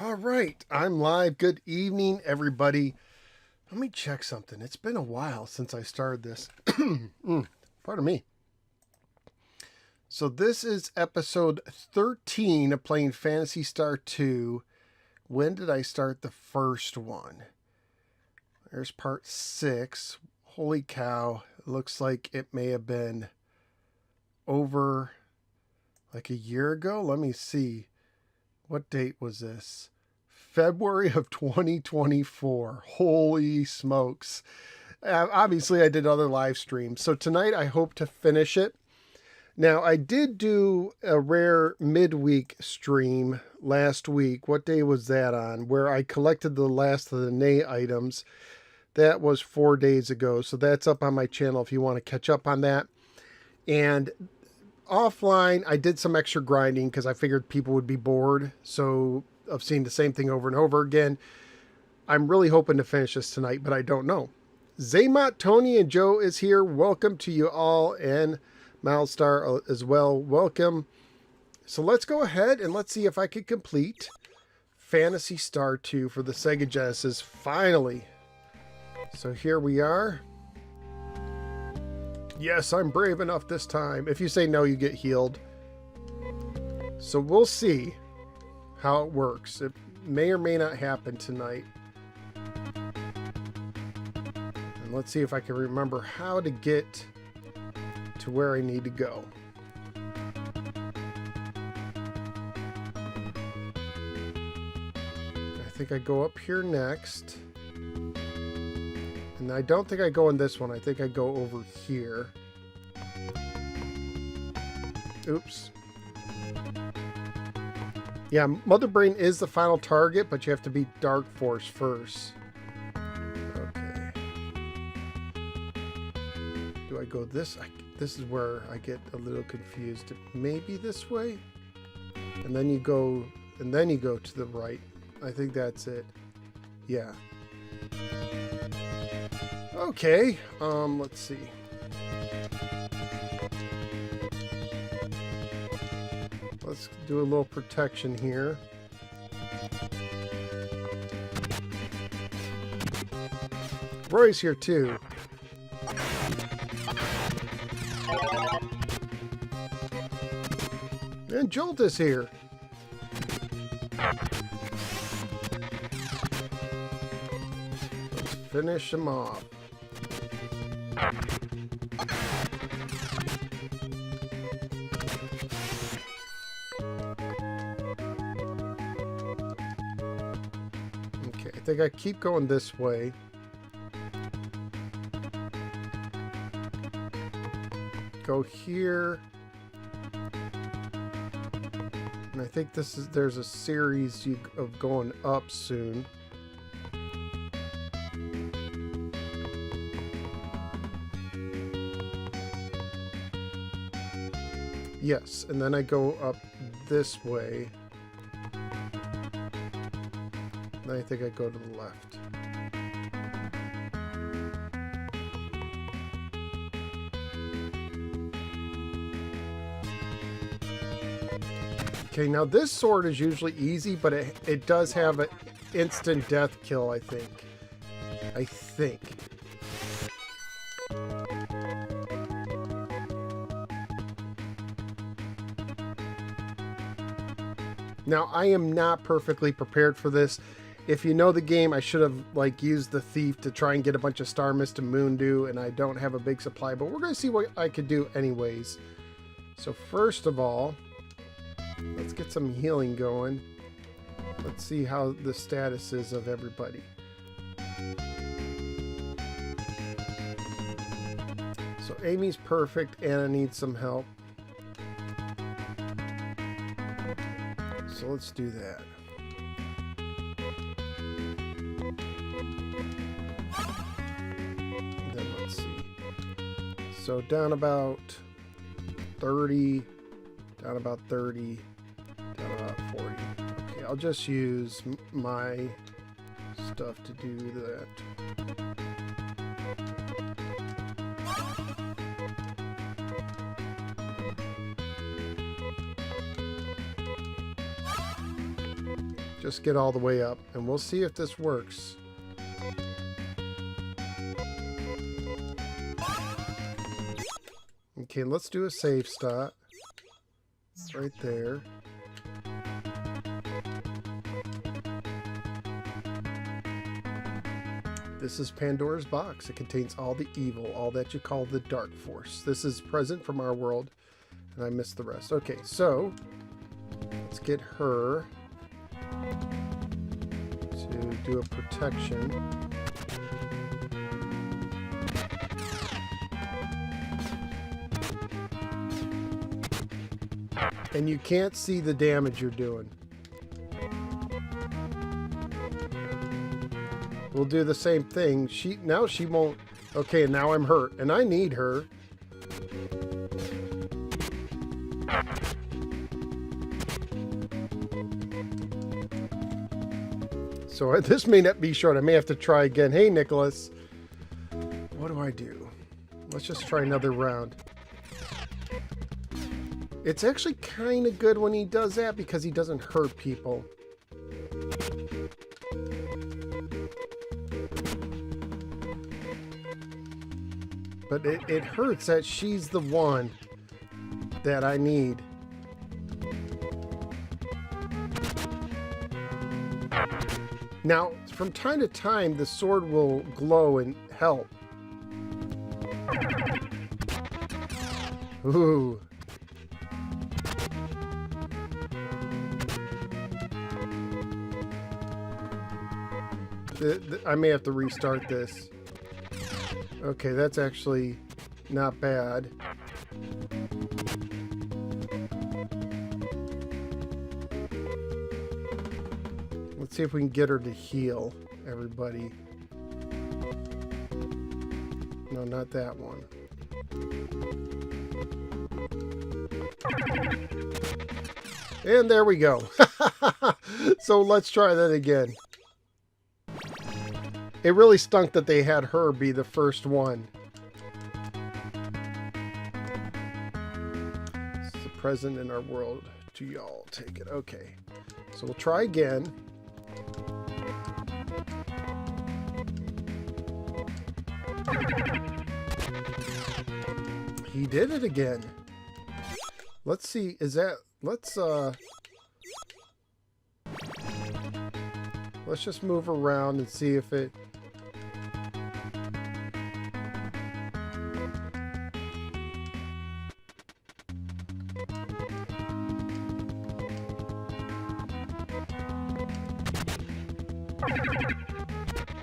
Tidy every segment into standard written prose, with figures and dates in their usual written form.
All right, I'm live. Good evening, everybody. Let me check something. It's been a while since I started this. Pardon me. So this is episode 13 of playing Phantasy Star 2. When did I start the first one? There's part 6. Holy cow. It looks like it may have been over like a year ago. Let me see. What date was this? February of 2024. Holy smokes. Obviously, I did other live streams. So tonight, I hope to finish it. Now, I did do a rare midweek stream last week. What day was that on? Where I collected the last of the Nay items. That was 4 days ago. So that's up on my channel if you want to catch up on that. And offline, I did some extra grinding because I figured people would be bored. So of seeing the same thing over and over again. I'm really hoping to finish this tonight, but I don't know. Zaymot, Tony, and Joe is here. Welcome to you all, and Milestar as well. Welcome. So let's go ahead and let's see if I could complete Phantasy Star 2 for the Sega Genesis finally. So here we are. Yes, I'm brave enough this time. If you say no, you get healed. So we'll see how it works. It may or may not happen tonight. And let's see if I can remember how to get to where I need to go. I think I go up here next. And I don't think I go in this one. I think I go over here. Oops. Yeah, Mother Brain is the final target, but you have to beat Dark Force first. Okay. Do I go this? This is where I get a little confused. Maybe this way? And then you go to the right. I think that's it. Yeah. Okay, let's see. Let's do a little protection here. Roy's here too. And Jolt is here. Let's finish him off. Okay, I think I keep going this way. Go here. And I think there's a series of going up soon. Yes, and then I go up this way. Then I think I go to the left. Okay, now this sword is usually easy, but it does have an instant death kill, I think. Now, I am not perfectly prepared for this. If you know the game, I should have used the thief to try and get a bunch of Star Mist and Moon Dew, and I don't have a big supply, but we're going to see what I could do anyways. So first of all, let's get some healing going. Let's see how the status is of everybody. So Amy's perfect. Anna needs some help. So let's do that. And then let's see. So down about 30, down about 30, down about 40. Okay, I'll just use my stuff to do that. Just get all the way up, and we'll see if this works. Okay, let's do a save stat. Right there. This is Pandora's box. It contains all the evil, all that you call the dark force. This is present from our world, and I missed the rest. Okay, so let's get her to do a protection. And you can't see the damage you're doing. We'll do the same thing. Now she won't. Okay, now I'm hurt, and I need her. So this may not be short. I may have to try again. Hey, Nicholas. What do I do? Let's just try another round. It's actually kind of good when he does that because he doesn't hurt people. But it hurts that she's the one that I need. Now, from time to time, the sword will glow and help. Ooh. I may have to restart this. Okay, that's actually not bad. Let's see if we can get her to heal everybody. No, not that one. And there we go. So let's try that again. It really stunk that they had her be the first one. It's the present in our world. To y'all take it. Okay. So we'll try again. He did it again. Let's see. Is that... Let's just move around and see if it...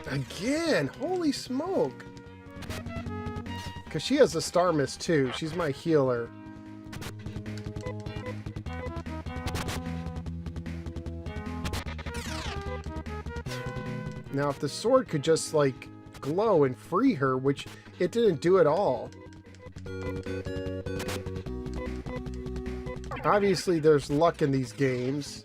Again! Holy smoke! Because she has a star mist too. She's my healer. Now, if the sword could just, like, glow and free her, which it didn't do at all. Obviously, there's luck in these games.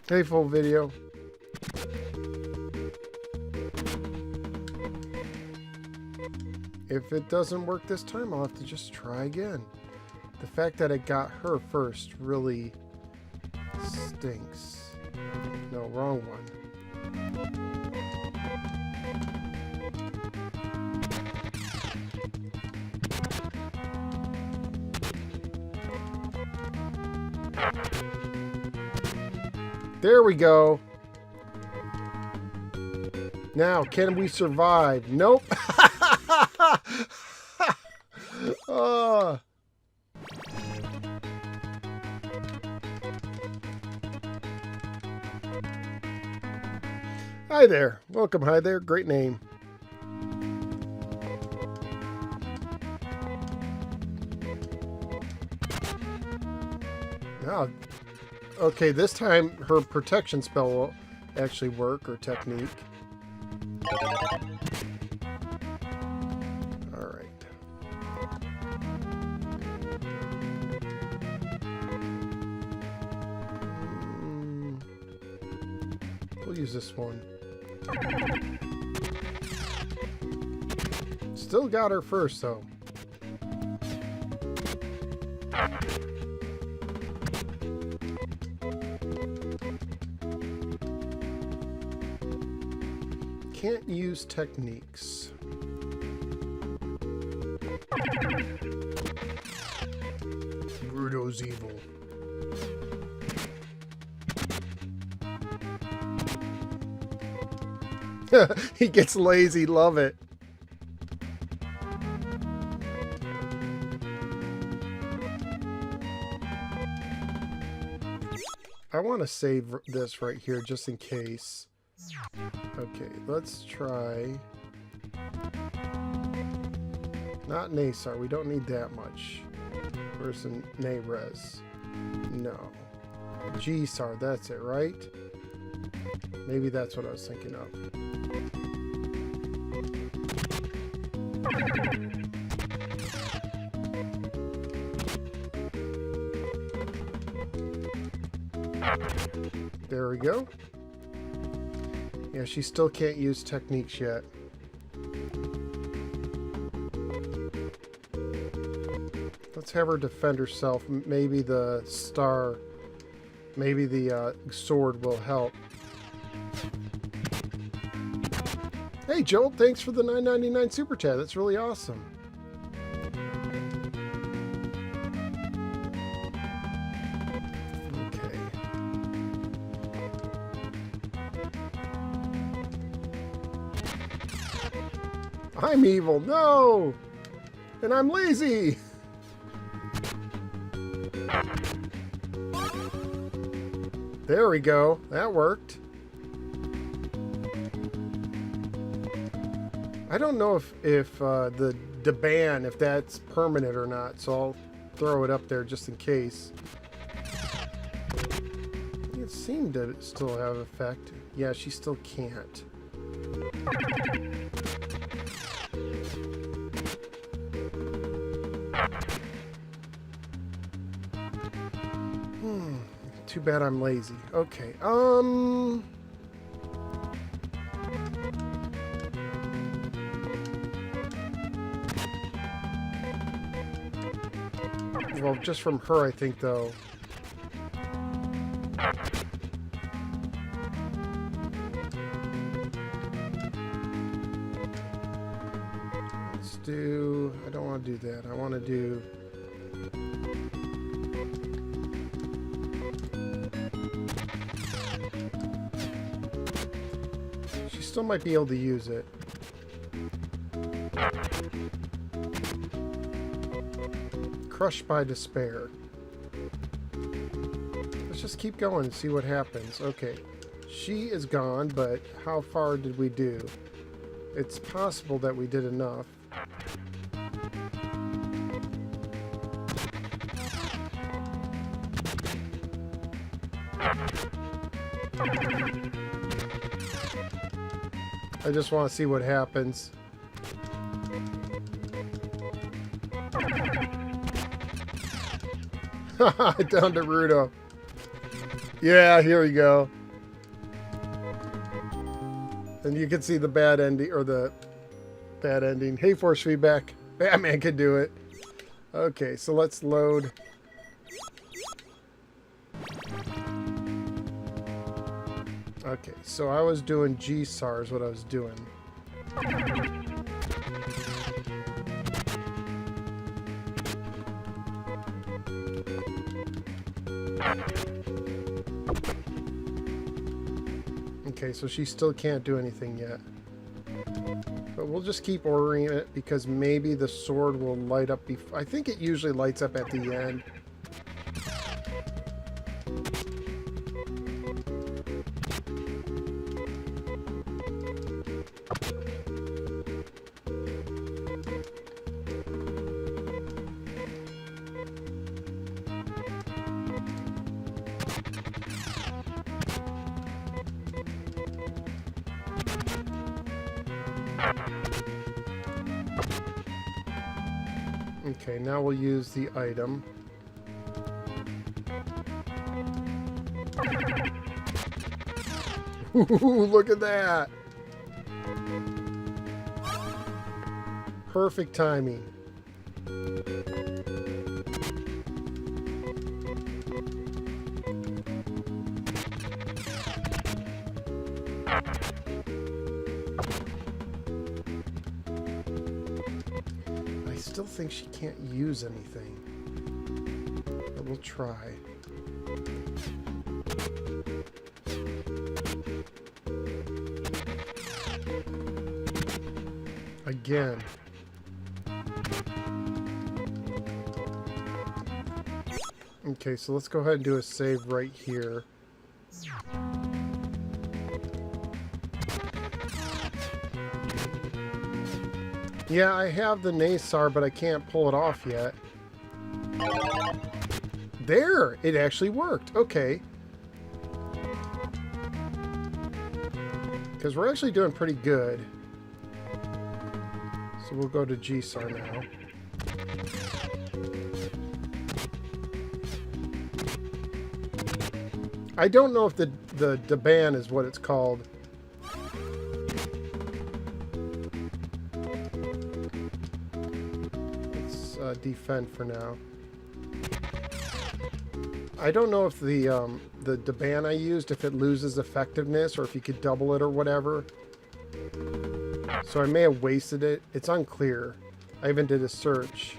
Hey, full video. If it doesn't work this time, I'll have to just try again. The fact that I got her first really stinks. No, wrong one. There we go. Now, can we survive? Nope. Hi there. Welcome. Hi there. Great name. Now, okay, this time her protection spell will actually work, or technique. We'll use this one. Still got her first, though. Can't use techniques. Rudo's evil. He gets lazy, love it. I want to save this right here just in case. Okay, let's try. Not Nasar, we don't need that much. Where's the Nayrez? No. G-Sar, that's it, right? Maybe that's what I was thinking of. There we go. Yeah, she still can't use techniques yet. Let's have her defend herself. Maybe the star, maybe the sword will help. Hey Joel, thanks for the $9.99 super chat. That's really awesome. Okay. I'm evil, no! And I'm lazy! There we go. That worked. I don't know if the ban, if that's permanent or not, so I'll throw it up there just in case. It seemed to still have effect. Yeah, she still can't. Too bad I'm lazy. Okay, well, just from her, I think, though. Let's do... I don't want to do that. I want to do... She still might be able to use it. Crushed by despair. Let's just keep going and see what happens. Okay, she is gone, but how far did we do? It's possible that we did enough. I just want to see what happens. Down to Rudo. Yeah, here we go. And you can see the bad ending, or the bad ending. Hey, force feedback. Batman can do it. Okay, so let's load. Okay, so I was doing G-Sar is what I was doing. Okay, so she still can't do anything yet. But we'll just keep ordering it because maybe the sword will light up before. I think it usually lights up at the end. Okay, now we'll use the item. Look at that. Perfect timing. I still think she can't use anything, but we'll try. Again. Okay, so let's go ahead and do a save right here. Yeah, I have the Nasar, but I can't pull it off yet. There! It actually worked. Okay. Because we're actually doing pretty good. So we'll go to GSAR now. I don't know if the Daban is what it's called. Let's defend for now. I don't know if the Daban I used, if it loses effectiveness or if you could double it or whatever. So I may have wasted it. It's unclear. I even did a search.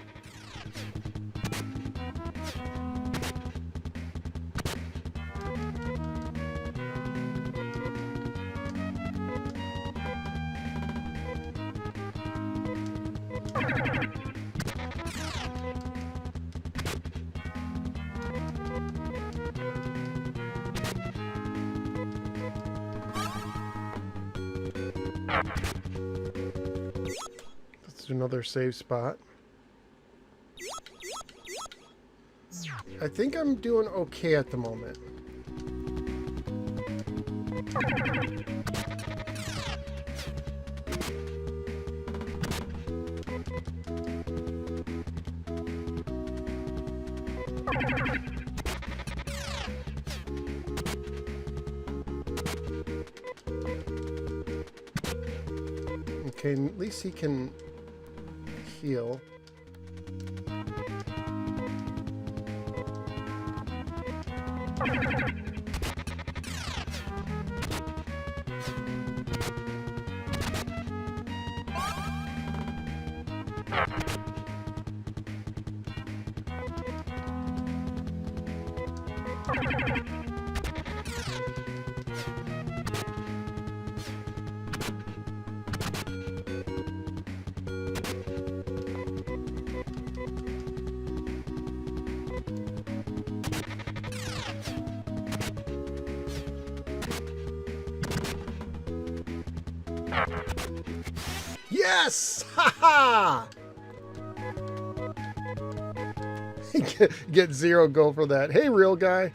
Let's do another save spot. I think I'm doing okay at the moment. Okay, at least he can heal. Yes! Ha ha! Get 0 gold for that. Hey, real guy.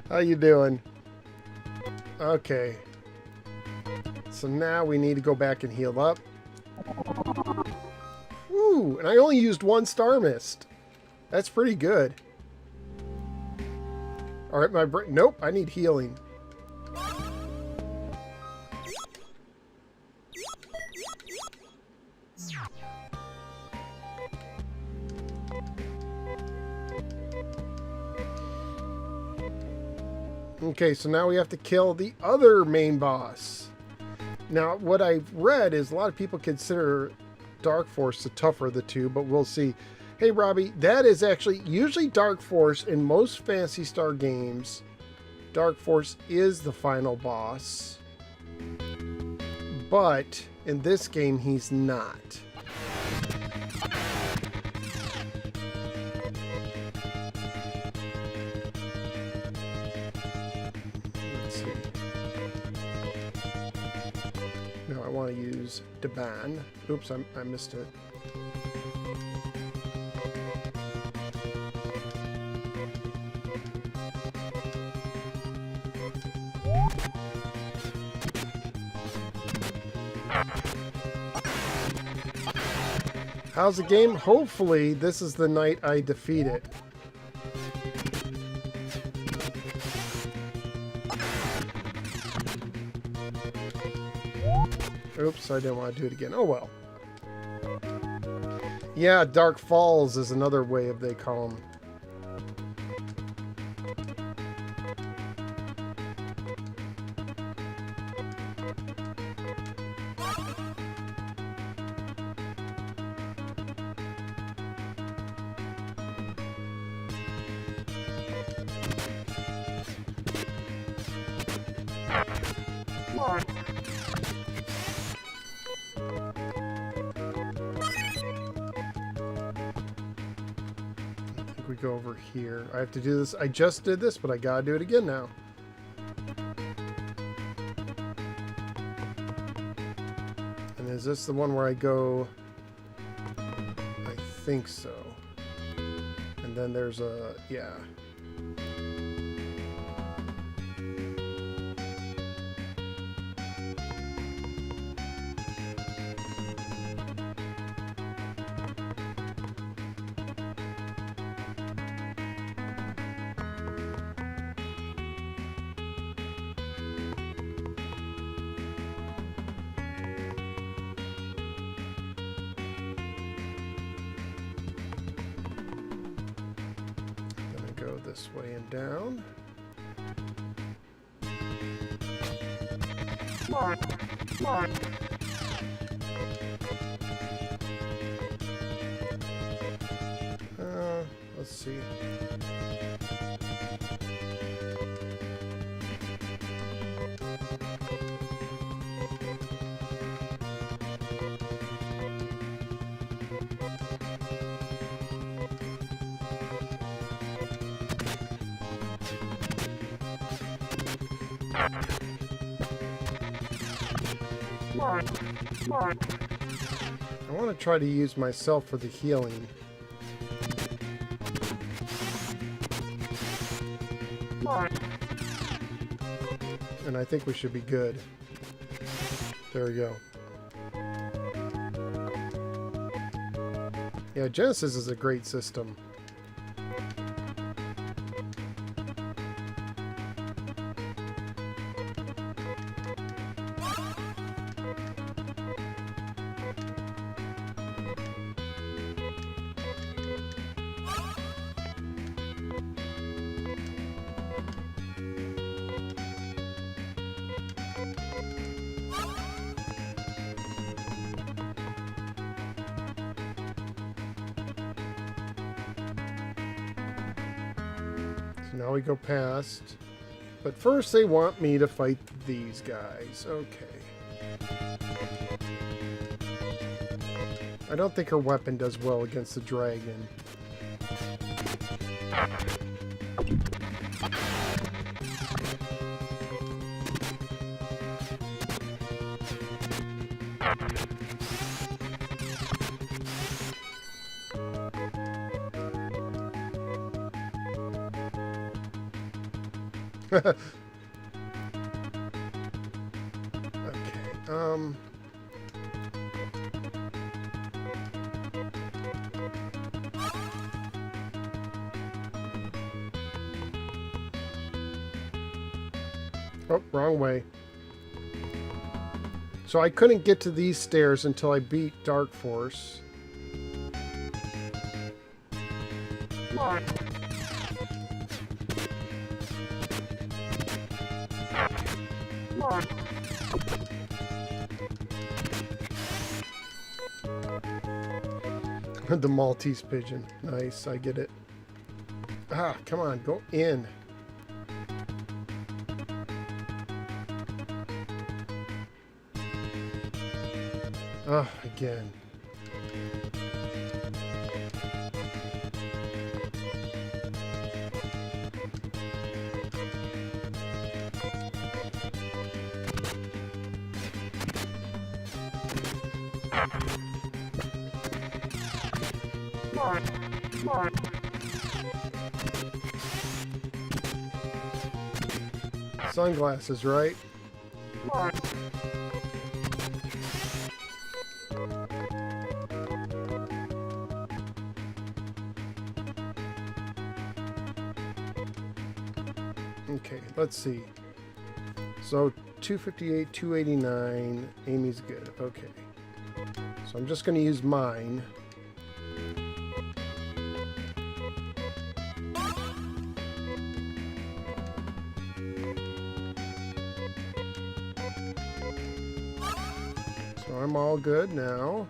How you doing? Okay. So now we need to go back and heal up. Woo! And I only used 1 Star Mist. That's pretty good. Alright, my brain... Nope, I need healing. Okay, so now we have to kill the other main boss. Now, what I've read is a lot of people consider Dark Force the tougher of the two, but we'll see. Hey, Robbie, that is actually usually Dark Force in most Phantasy Star games. Dark Force is the final boss. But in this game, he's not. No, I want to use Daban. Oops, I missed it. How's the game? Hopefully, this is the night I defeat it. Oops, I didn't want to do it again. Oh well. Yeah, Dark Falls is another way of they call them. We go over here. I have to do this. I just did this, but I gotta do it again now. And is this the one where I go? I think so. And then there's a, yeah. This way and down. Let's see. I want to try to use myself for the healing. And I think we should be good. There we go. Yeah, Genesis is a great system. Now we go past. But first they want me to fight these guys. Okay. I don't think her weapon does well against the dragon. Okay, oh, wrong way. So I couldn't get to these stairs until I beat Dark Force. The Maltese pigeon. Nice, I get it. Ah, come on, go in. Ah, again. Sunglasses, right? Okay, let's see. So 258, 289. Amy's good. Okay. So I'm just going to use mine. So I'm all good now.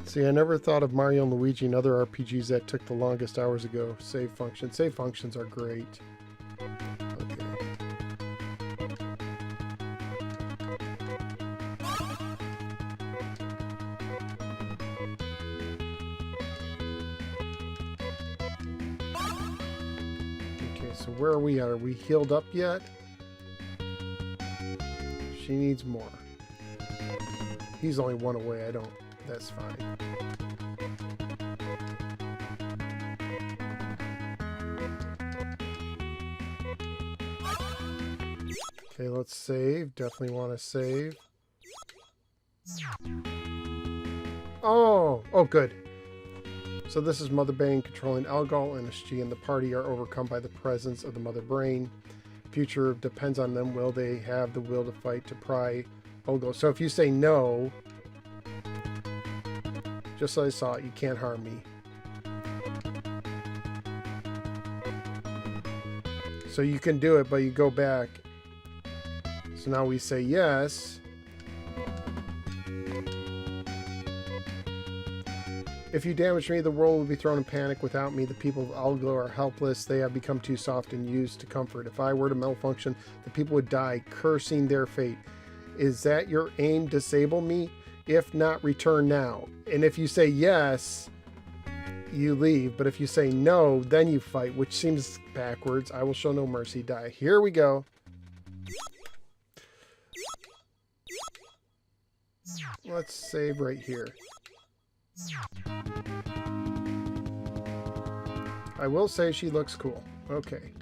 See, I never thought of Mario and Luigi and other RPGs that took the longest hours ago. Save functions. Save functions are great. Okay. Okay, so where are we at? Are we healed up yet? She needs more. He's only one away. I don't. That's fine. Okay, let's save. Definitely want to save. Oh, good. So this is Mother Brain controlling Algol and SG and the party are overcome by the presence of the Mother Brain. Future depends on them. Will they have the will to fight to pry Algol? So if you say no, just as I saw it, you can't harm me. So you can do it, but you go back. So now we say yes. If you damage me, the world will be thrown in panic. Without me, the people of Algol are helpless. They have become too soft and used to comfort. If I were to malfunction, the people would die, cursing their fate. Is that your aim? Disable me? If not, return now. And if you say yes, you leave. But if you say no, then you fight, which seems backwards. I will show no mercy. Die. Here we go. Let's save right here. I will say she looks cool. Okay.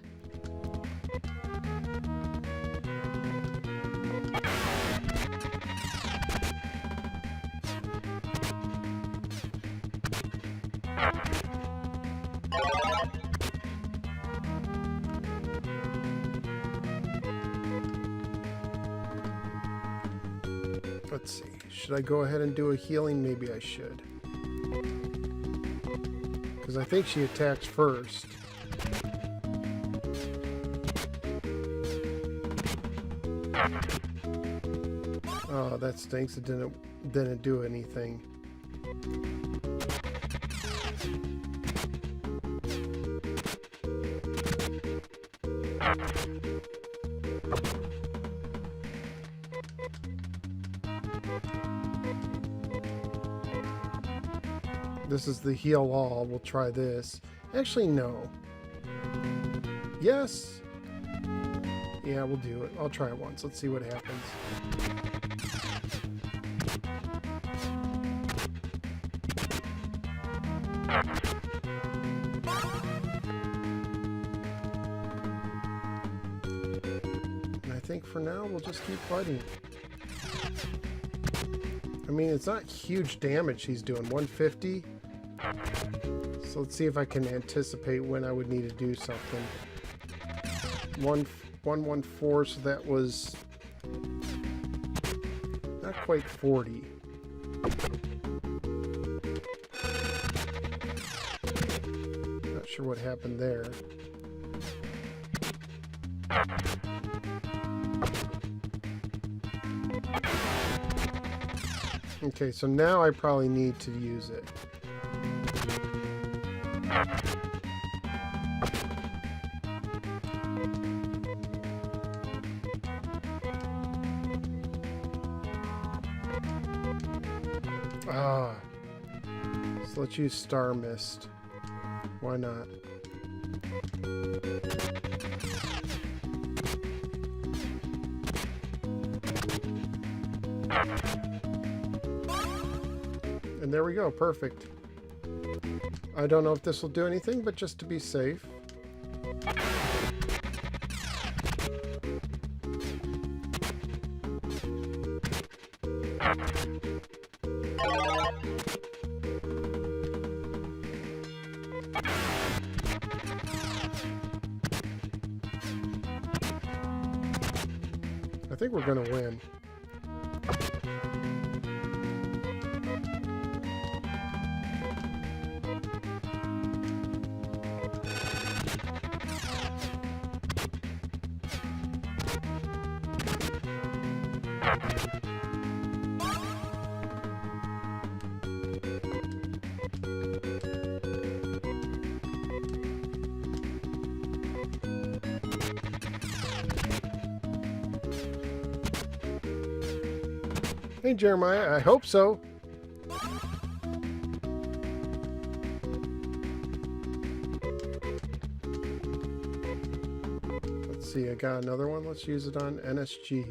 Let's see. Should I go ahead and do a healing? Maybe I should. Because I think she attacks first. Oh, that stinks. It didn't do anything. This is the heal all. We'll try this. Actually, no. Yes. Yeah, we'll do it. I'll try it once. Let's see what happens. And I think for now, we'll just keep fighting. I mean, it's not huge damage he's doing. 150. So let's see if I can anticipate when I would need to do something. 114, so that was not quite 40. Not sure what happened there. Okay, so now I probably need to use it. So let's use Star Mist. Why not? And there we go, perfect. I don't know if this will do anything, but just to be safe. I think we're gonna win. Hey, Jeremiah, I hope so. Let's see, I got another one. Let's use it on NSG.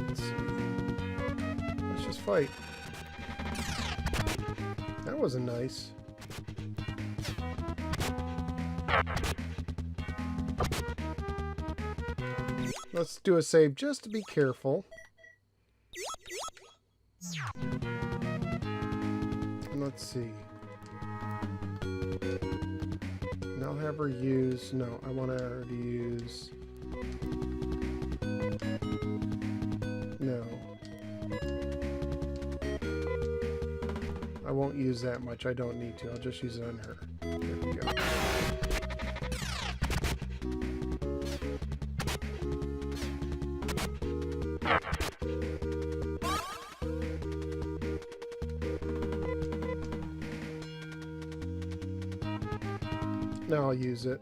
Let's see. Let's just fight. That wasn't nice. Let's do a save just to be careful. And let's see. And I'll have her use... No, I want her to use... No. I won't use that much. I don't need to. I'll just use it on her. There we go. Now I'll use it.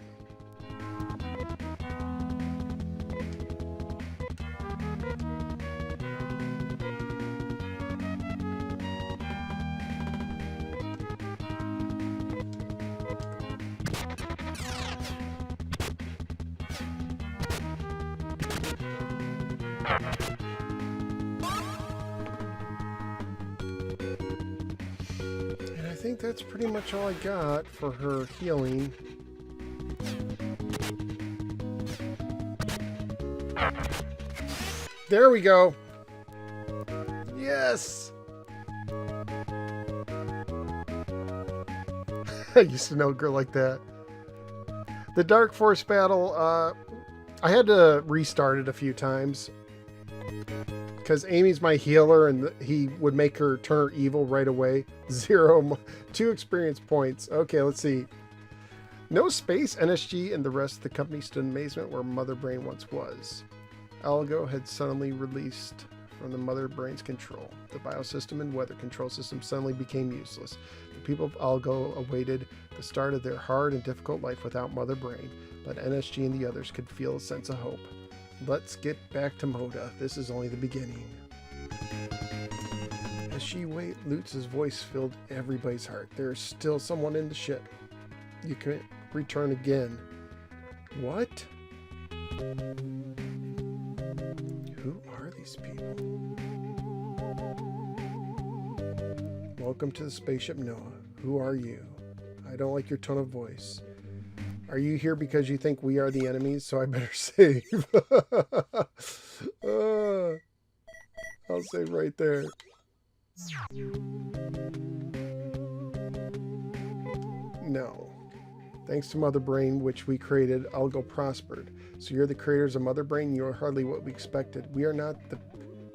And I think that's pretty much all I got for her healing. There we go. Yes. I used to know a girl like that. The Dark Force battle, I had to restart it a few times because Amy's my healer and he would make her turn her evil right away. 2 experience points. Okay, let's see. No space, NSG and the rest of the company stood in amazement where Mother Brain once was. Algo had suddenly released from the Mother Brain's control. The biosystem and weather control system suddenly became useless. The people of Algo awaited the start of their hard and difficult life without Mother Brain, but NSG and the others could feel a sense of hope. Let's get back to Moda. This is only the beginning. As she waited, Lutz's voice filled everybody's heart. There's still someone in the ship. You can return again. What? Who are these people? Welcome to the spaceship Noah. Who are you? I don't like your tone of voice. Are you here because you think we are the enemies, so I better save? I'll save right there. No. Thanks to Mother Brain, which we created, Algo prospered. So you're the creators of Mother Brain? You are hardly what we expected. We are not the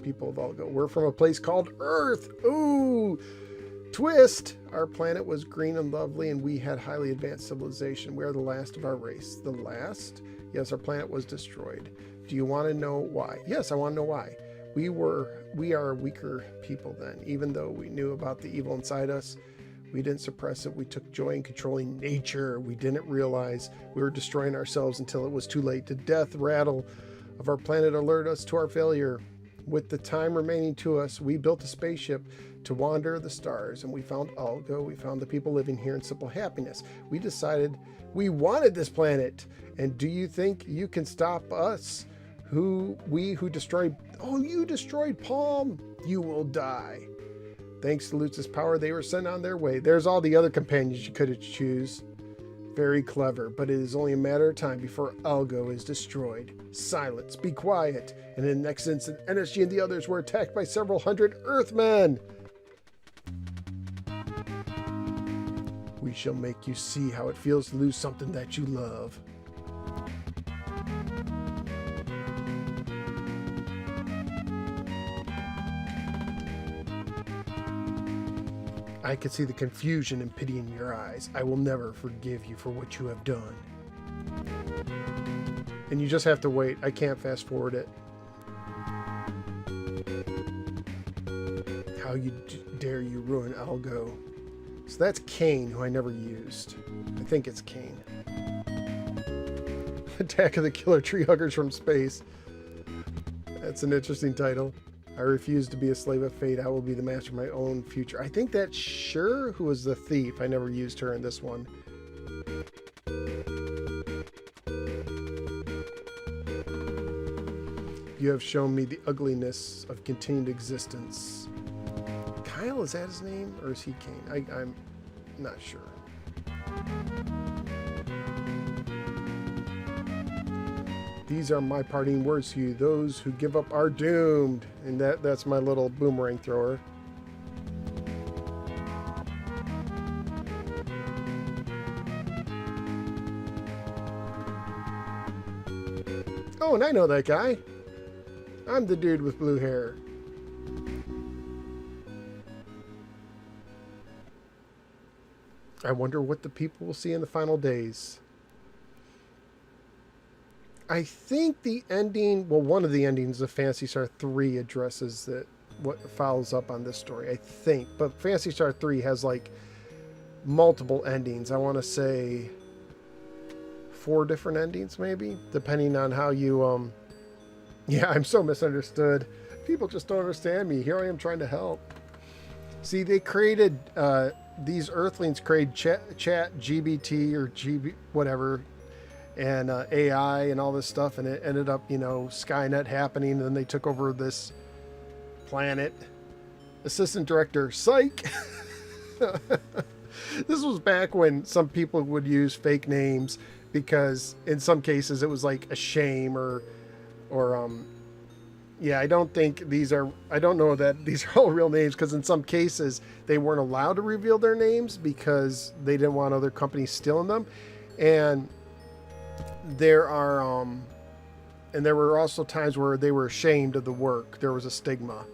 people of Algo. We're from a place called Earth. Ooh! Twist! Our planet was green and lovely, and we had highly advanced civilization. We are the last of our race. The last? Yes, our planet was destroyed. Do you want to know why? Yes, I want to know why. We are weaker people then. Even though we knew about the evil inside us, we didn't suppress it. We took joy in controlling nature. We didn't realize we were destroying ourselves until it was too late. The death rattle of our planet alerted us to our failure. With the time remaining to us, we built a spaceship to wander the stars, and we found Algo. We found the people living here in simple happiness. We decided we wanted this planet. And do you think you can stop us? Who destroyed... Oh, you destroyed Palm. You will die. Thanks to Lutz's power, they were sent on their way. There's all the other companions you could choose. Very clever, but it is only a matter of time before Algo is destroyed. Silence, be quiet. And in the next instant, NSG and the others were attacked by several hundred Earthmen. We shall make you see how it feels to lose something that you love. I can see the confusion and pity in your eyes. I will never forgive you for what you have done. And you just have to wait. I can't fast forward it. How dare you ruin Algo? So that's Kane, who I never used. I think it's Kane. Attack of the Killer Tree Huggers from Space. That's an interesting title. I refuse to be a slave of fate. I will be the master of my own future. I think that's Sure, who was the thief. I never used her in this one. You have shown me the ugliness of continued existence. Kyle, is that his name? Or is he Kane? I'm not sure. These are my parting words to you. Those who give up are doomed. And that's my little boomerang thrower. Oh, and I know that guy. I'm the dude with blue hair. I wonder what the people will see in the final days. I think the ending, well, one of the endings of Phantasy Star 3 addresses what follows up on this story, I think. But Phantasy Star 3 has like multiple endings. I want to say 4 different endings, maybe, depending on how you, yeah, I'm so misunderstood. People just don't understand me. Here I am trying to help. See, they created, these Earthlings created chat GBT or GB, whatever, and AI and all this stuff, and it ended up, you know, Skynet happening, and then they took over this planet. Assistant director, psych! This was back when some people would use fake names because in some cases it was like a shame or yeah, I don't know that these are all real names, because in some cases they weren't allowed to reveal their names because they didn't want other companies stealing them. And there were also times where they were ashamed of the work. There was a stigma.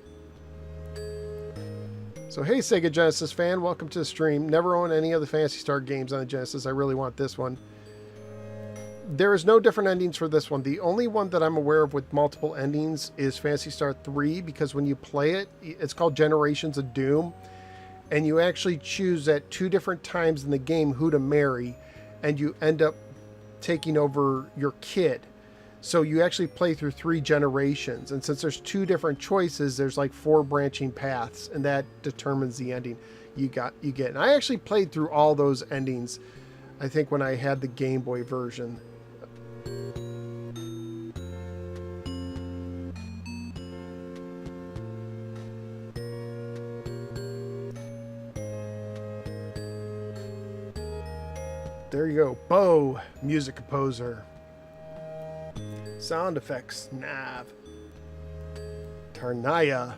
So hey, Sega Genesis fan, welcome to the stream. Never owned any of the Phantasy Star games on the Genesis. I really want this one. There is no different endings for this one. The only one that I'm aware of with multiple endings is Phantasy Star 3, because when you play it, it's called Generations of Doom, and you actually choose at 2 different times in the game who to marry, and you end up taking over your kid. So you actually play through 3 generations, and since there's 2 different choices, there's like 4 branching paths, and that determines the ending you get. And I actually played through all those endings, I think, when I had the Game Boy version. There you go. Bo, music composer. Sound effects, Nav. Tarnaya.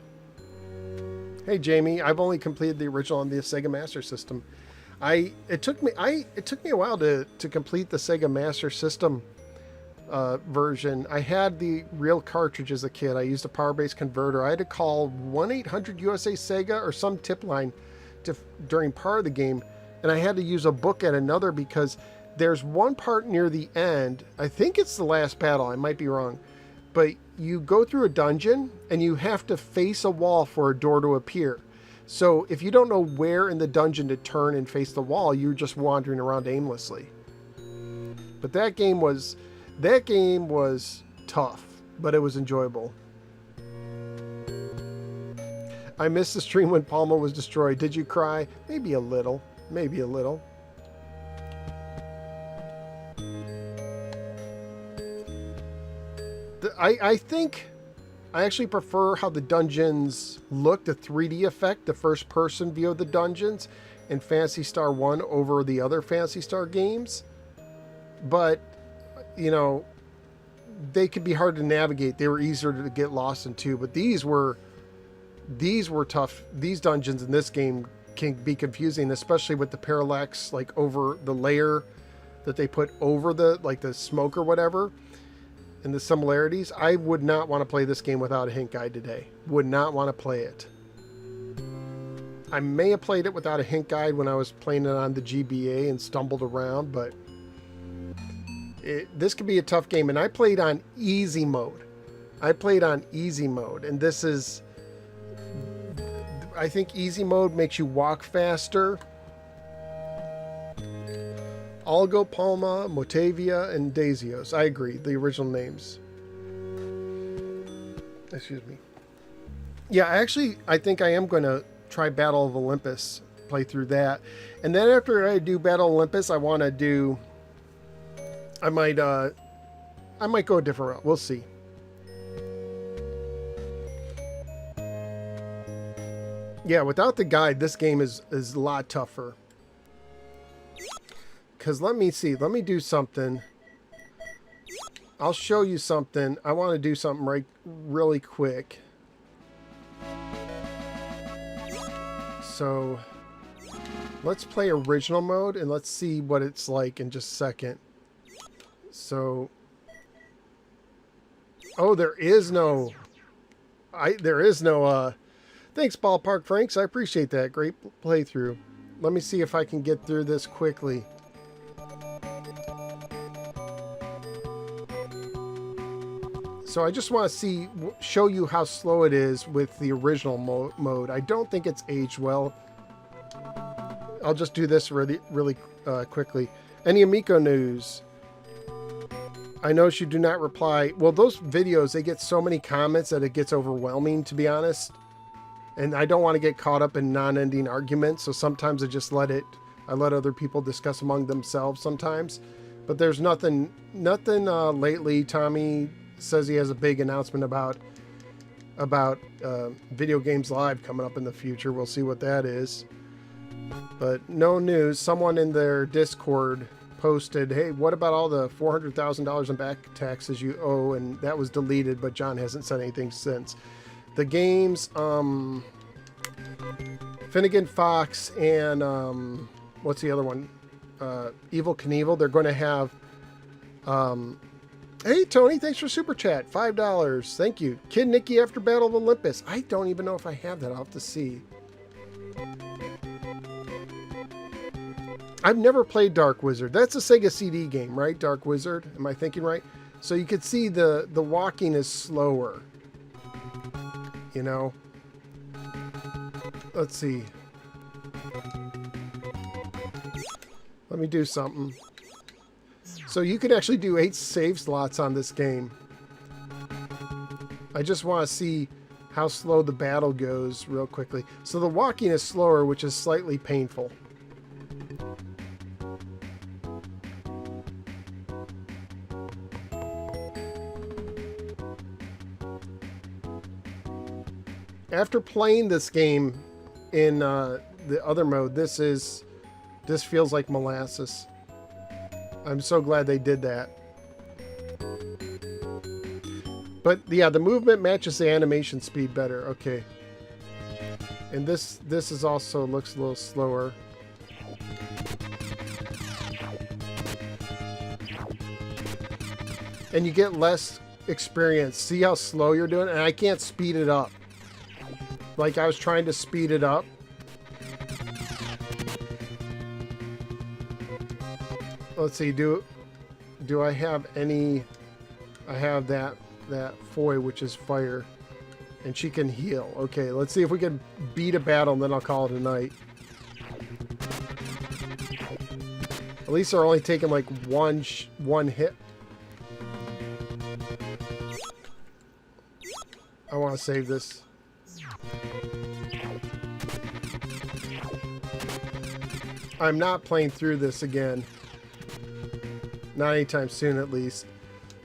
Hey Jamie, I've only completed the original on the Sega Master System. It took me a while to complete the Sega Master System version. I had the real cartridge as a kid. I used a power-based converter. I had to call 1-800-USA-SEGA or some tip line during part of the game, and I had to use a book at another, because there's one part near the end, I think it's the last battle, I might be wrong, but you go through a dungeon and you have to face a wall for a door to appear. So if you don't know where in the dungeon to turn and face the wall, you're just wandering around aimlessly. But that game was tough, but it was enjoyable. I missed the stream when Palma was destroyed. Did you cry? Maybe a little. Maybe a little. I I actually prefer how the dungeons look, the 3D effect, the first person view of the dungeons in Phantasy Star 1 over the other Phantasy Star games. But, you know, they could be hard to navigate. They were easier to get lost into, but these were tough. These dungeons in this game can be confusing, especially with the parallax, like over the layer that they put over the, like the smoke or whatever, and the similarities. I would not want to play this game without a hint guide today. Would not want to play it. I may have played it without a hint guide when I was playing it on the GBA and stumbled around, but this could be a tough game. And I played on easy mode. And this is, I think easy mode makes you walk faster. Algo, Palma, Motavia, and Daisios. I agree. The original names. Excuse me. Yeah, actually, I think I am going to try Battle of Olympus. Play through that. And then after I do Battle of Olympus, I want to do... I might go a different route. We'll see. Yeah, without the guide, this game is a lot tougher. Because let me see. Let me do something. I'll show you something. I want to do something really quick. So let's play original mode and let's see what it's like in just a second. So, oh, there is no, thanks Ballpark Franks. I appreciate that. Great playthrough. Let me see if I can get through this quickly. So I just want to show you how slow it is with the original mode. I don't think it's aged well. I'll just do this really quickly. Any Amico news? I notice you do not reply. Well, those videos, they get so many comments that it gets overwhelming, to be honest. And I don't want to get caught up in non-ending arguments, so sometimes I just let other people discuss among themselves sometimes. But there's nothing lately. Tommy says he has a big announcement about Video Games Live coming up in the future. We'll see what that is. But no news. Someone in their Discord posted, hey, what about all the $400,000 in back taxes you owe? And that was deleted, but John hasn't said anything since. The games, Finnegan Fox and what's the other one? Evel Knievel. They're going to have... hey, Tony, thanks for Super Chat. $5. Thank you. Kid Nicky after Battle of Olympus. I don't even know if I have that. I'll have to see. I've never played Dark Wizard. That's a Sega CD game, right? Dark Wizard. Am I thinking right? So you could see the walking is slower. You know? Let's see. Let me do something. So you could actually do 8 save slots on this game. I just want to see how slow the battle goes real quickly. So the walking is slower, which is slightly painful. After playing this game in the other mode, this feels like molasses. I'm so glad they did that. But yeah, the movement matches the animation speed better. Okay. And this is also looks a little slower. And you get less experience. See how slow you're doing? And I can't speed it up. Like I was trying to speed it up. Let's see, do I have any... I have that Foy, which is fire. And she can heal. Okay, let's see if we can beat a battle, and then I'll call it a night. At least they're only taking like one hit. I want to save this. I'm not playing through this again. Not anytime soon, at least.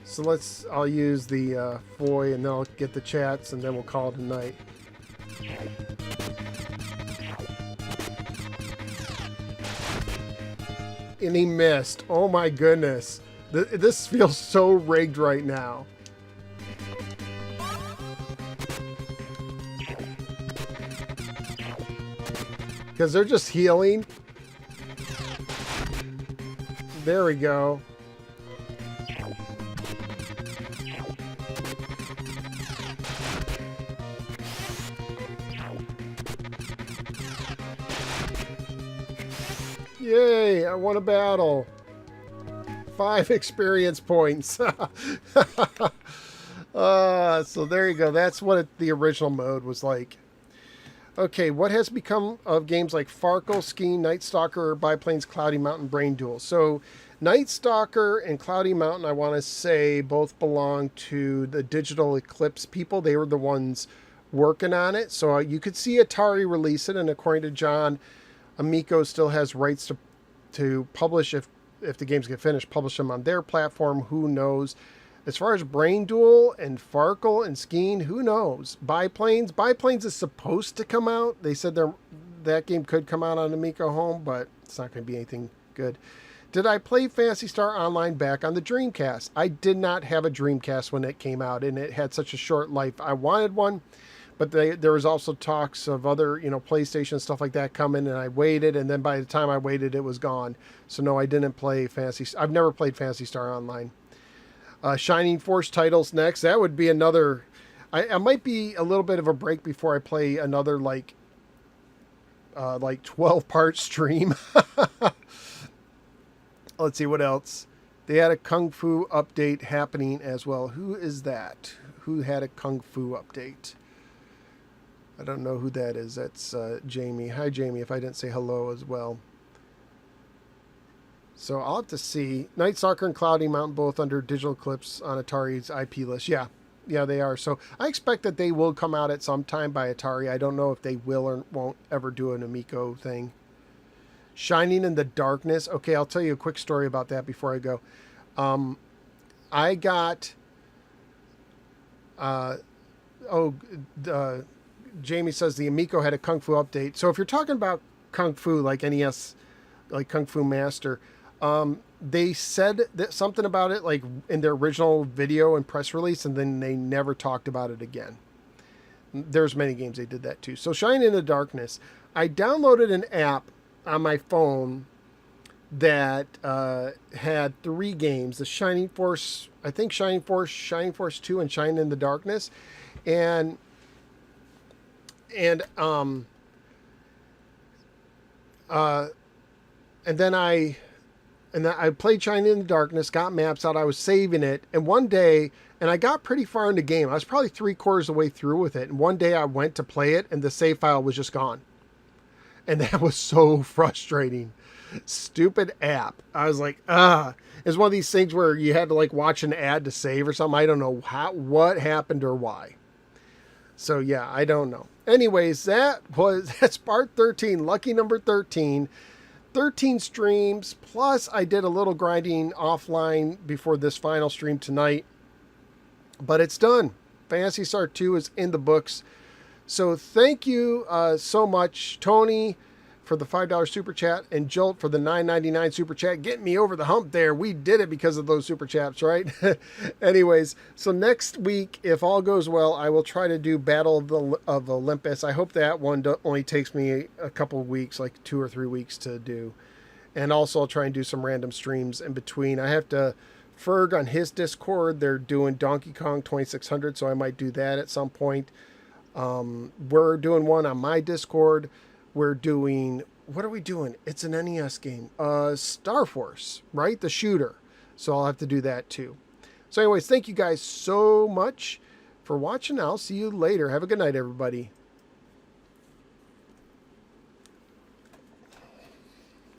So I'll use the Foy, and then I'll get the chats, and then we'll call it a night. And he missed. Oh my goodness. This feels so rigged right now. Because they're just healing. There we go. Yay, I won a battle. 5 experience points. So there you go. That's what the original mode was like. Okay, what has become of games like Farkle, Skiing, Night Stalker, Biplanes, Cloudy Mountain, Brain Duel? So Night Stalker and Cloudy Mountain, I want to say, both belong to the Digital Eclipse people. They were the ones working on it. So you could see Atari release it, and according to John, Amico still has rights to publish, if the games get finished, publish them on their platform. Who knows? As far as Brain Duel and Farkle and Skiing, who knows? Biplanes is supposed to come out. They said that game could come out on Amico Home, but it's not going to be anything good. Did I play Phantasy Star Online back on the Dreamcast? I did not have a Dreamcast when it came out, and it had such a short life. I wanted one, but there was also talks of other, PlayStation stuff like that coming, and I waited, and then by the time I waited, it was gone. So no, I didn't play Phantasy. I've never played Phantasy Star Online. Shining Force titles next. That would be another. I might be a little bit of a break before I play another like 12-part stream. Let's see what else. They had a Kung Fu update happening as well. Who is that? Who had a Kung Fu update? I don't know who that is. That's Jamie. Hi, Jamie, if I didn't say hello as well. So I'll have to see. Night Stalker and Cloudy Mountain both under Digital Eclipse on Atari's IP list. Yeah, they are. So I expect that they will come out at some time by Atari. I don't know if they will or won't ever do an Amico thing. Shining in the Darkness. Okay, I'll tell you a quick story about that before I go. I got... Jamie says the Amico had a Kung Fu update. So if you're talking about Kung Fu, like NES, like Kung Fu Master... they said that something about it like in their original video and press release, and then they never talked about it again. There's many games they did that too. So Shine in the Darkness. I downloaded an app on my phone that had 3 games. The Shining Force, I think Shining Force 2, and Shine in the Darkness. And then I played Shine in the Darkness, got maps out, I was saving it, and one day, and I got pretty far in the game, I was probably 3/4 of the way through with it, and one day I went to play it, and the save file was just gone. And that was so frustrating. Stupid app. I was like, It's one of these things where you had to like watch an ad to save or something. I don't know what happened or why. So yeah, I don't know. Anyways, that's part 13, lucky number 13. 13 streams, plus I did a little grinding offline before this final stream tonight. But it's done. Phantasy Star 2 is in the books. So thank you so much, Tony, for the $5 super chat, and Jolt for the $9.99 super chat. Getting me over the hump there. We did it because of those super chats, right? Anyways, so next week, if all goes well, I will try to do Battle of Olympus. I hope that one only takes me a couple weeks, like 2 or 3 weeks to do. And also I'll try and do some random streams in between. I have to Ferg on his Discord. They're doing Donkey Kong 2600, so I might do that at some point. We're doing one on my Discord. We're doing, what are we doing? It's an NES game. Star Force, right? The shooter. So I'll have to do that too. So anyways, thank you guys so much for watching. I'll see you later. Have a good night, everybody.